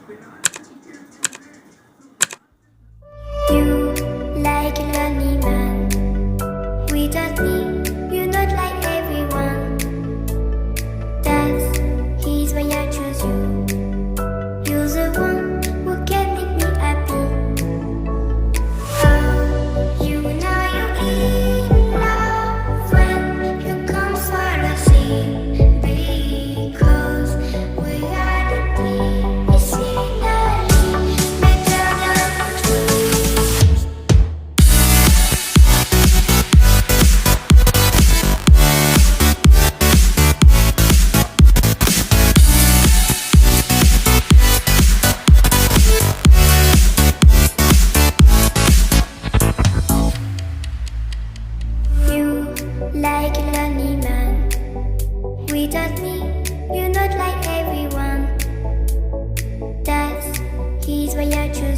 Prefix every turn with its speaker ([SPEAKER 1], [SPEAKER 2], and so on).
[SPEAKER 1] You like a lonely man. Without me, you're not like everyone. That's he's why I choose you. You're the one who can make me happy. Oh, you know you're in love when you come for the sea. Because we are the scenery better than trees. You like a lonely man. Without me, you're not like everyone. That's he's why I choose.